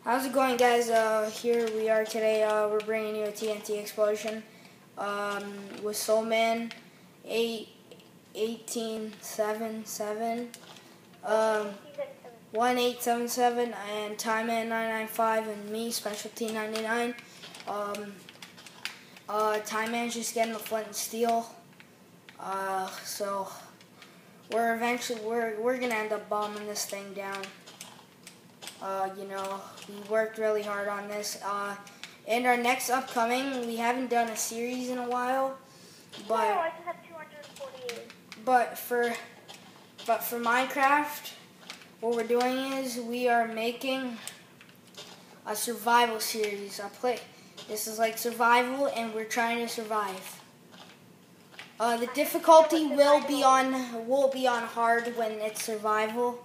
How's it going, guys? Here we are today. We're bringing you a TNT explosion with Soulman 1877, 1877, and Tyman 995, and me, Specialty 99. Tyman's just getting the flint and steel. So we're gonna end up bombing this thing down. We worked really hard on this. In our next upcoming, we haven't done a series in a while, but I just have 248. But for Minecraft, what we're doing is we are making a survival series. This is like survival, and we're trying to survive. The difficulty will be on hard when it's survival.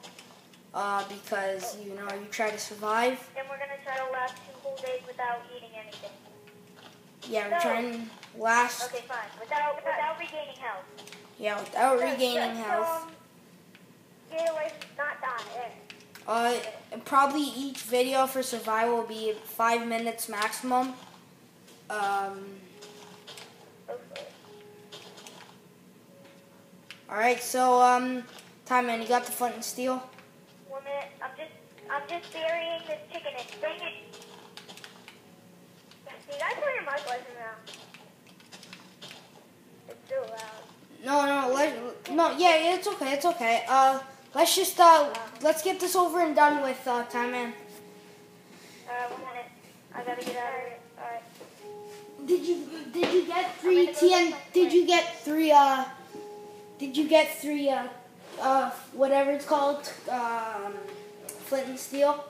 Because, you try to survive. And we're going to try to last 2 whole days without eating anything. Yeah, we're trying to last... Okay, fine. Without regaining health. Yeah, without regaining health. Get away from not die. Probably each video for survival will be 5 minutes maximum. Alright, so, Tyman, you got the flint and steel? 1 minute. I'm just burying this chicken and dang it. See, that's where your mic wasn't now. It's still loud. Yeah, it's okay. Let's just, let's get this over and done with, Tyman. 1 minute. I gotta get out of here. Alright. Did you get three whatever it's called, flint and steel?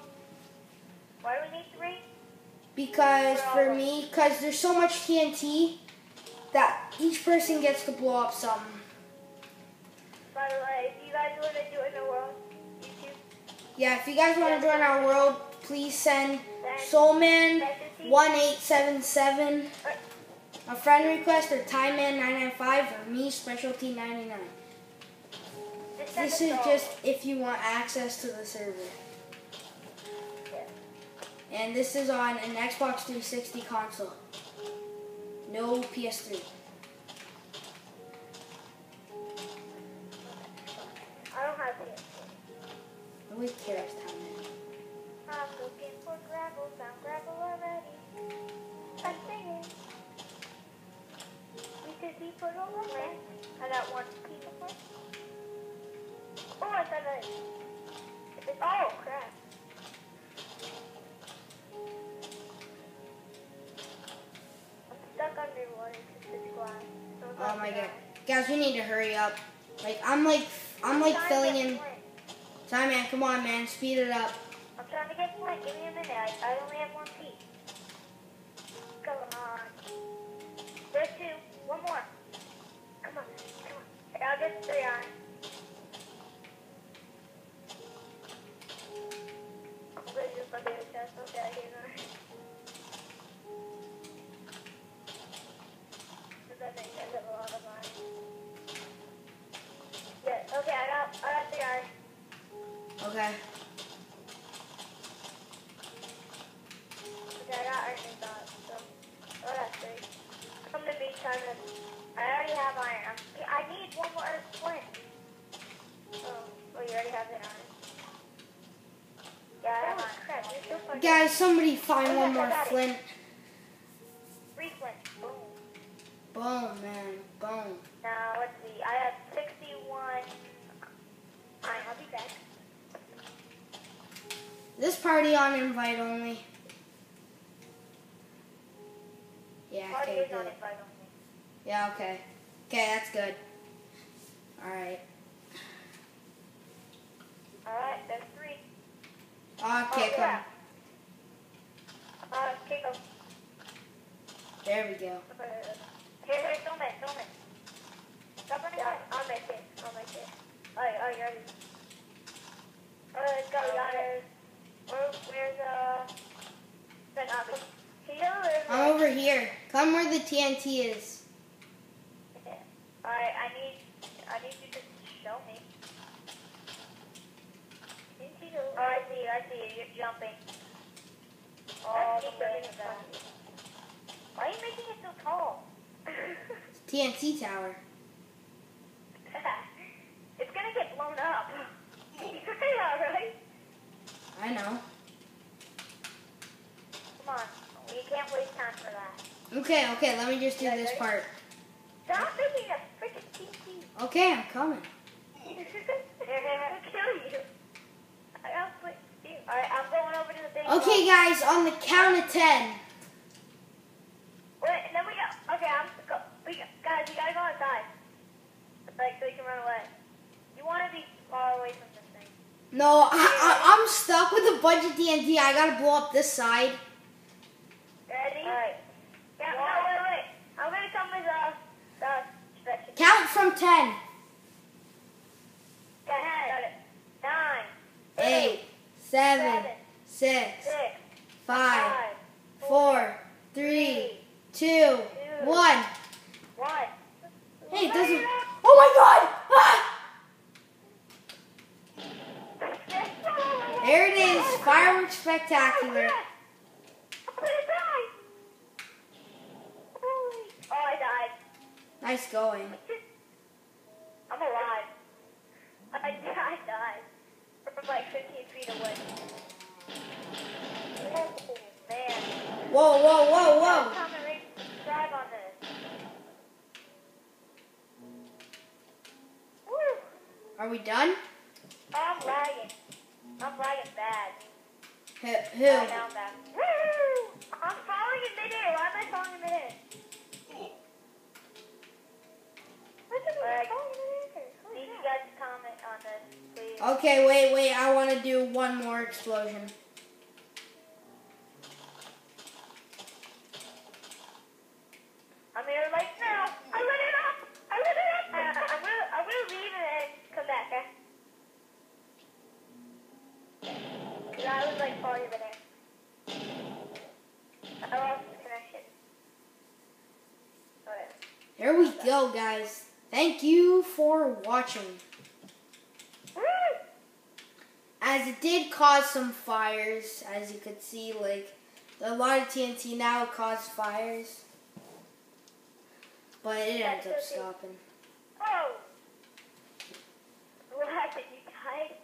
Why do we need 3? Because there's so much TNT that each person gets to blow up something. By the way, if you guys want to join the world, YouTube. Yeah, if you guys want to join our world, please send Soulman 1877 a friend request, or Tyman 995, or me, Specialty 99. This is just if you want access to the server. And this is on an Xbox 360 console. No PS3. I don't have PS3. Nobody cares, Tyman. I'm looking for gravel, found gravel already. I'm singing. We could be put on the land. I got 1 piece of wood. Oh, I said that. Oh, crap. I'm stuck underwater because it's glass. So Oh my god. Guys, we need to hurry up. I'm filling in. Tyman, come on, man. Speed it up. I'm trying to get flint. Give me a minute. I only have 1 piece. Come on. There's 2. 1 more. Come on. I'll get 3 on. Okay, I got 3 iron. Okay. Okay, I got iron and dot, so that's 3. Come to me, Simon. I already have iron. I need 1 more flint. Oh, you already have the iron. Yeah, I have iron. Crap, you're so fucking... Guys, somebody find 1 more flint. 3 flint. Boom. Boom, man. Boom. Now, let's see. I have 61 iron. I'll be back. This party on invite only. Yeah, Party okay, is on good. invite only. Yeah, okay. Okay, that's good. Alright. Alright, there's 3. Okay, Oh, come. Okay, go. There we go. Here, don't miss. Stop running away. I'll make it. Alright, you ready? Alright, let's go, guys. Where's, I'm over here. Come where the TNT is. Alright, I need you to show me. Oh, I see you. You're jumping. all the way back. Why are you making it so tall? TNT tower. It's gonna get blown up. Yeah, right? I know. Come on. We can't waste time for that. Okay, let me just do this part. Stop making a freaking TNT. Okay, I'm coming. I'll kill you. I'll put you. Alright, I'm going over to the big Okay, guys, on the count of 10. Wait, and then we got. Okay, guys, we gotta go outside. Like, so you can run away. You want to be far away from this thing. No, I'm stuck with a bunch of TNT. I gotta blow up this side. Ready? Alright. Yeah, no, wait. I'm gonna come with the stretch. Count from 10. 10, 9, 8, 7, 6, 5, 4, 3, 2, 1. 1. Hey, it doesn't. Oh my god! Ah! There it is. Fireworks spectacular. Oh, I died. Nice going. I'm alive. I died from like 15 feet away. Oh, man. Whoa. Time to drive on this. Woo. Are we done? I'm lagging. I'm lagging bad. Who? Right now I'm back. Woo! I'm falling in midair. Why am I falling in midair? Need you guys to comment on this, please. Okay, wait. I want to do one more explosion. I'm here right now. I lit it up. I'm gonna leave and then come back, okay? Cause I was like falling over there. I lost the connection. Alright. Here we go, guys. Thank you for watching. Woo! As it did cause some fires, as you could see, like a lot of TNT now cause fires, but it ends up stopping. Oh! What happened? You died?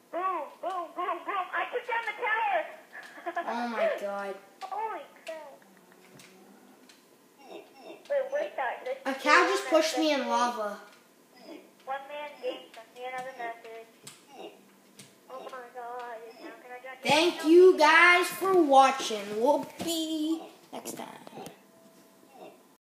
Boom! I took down the tower! Oh my god. Holy crap. Wait, sorry. A cow just pushed me in lava. One man gave me another message. Oh my god. How can I Thank you guys for watching. We'll be next time.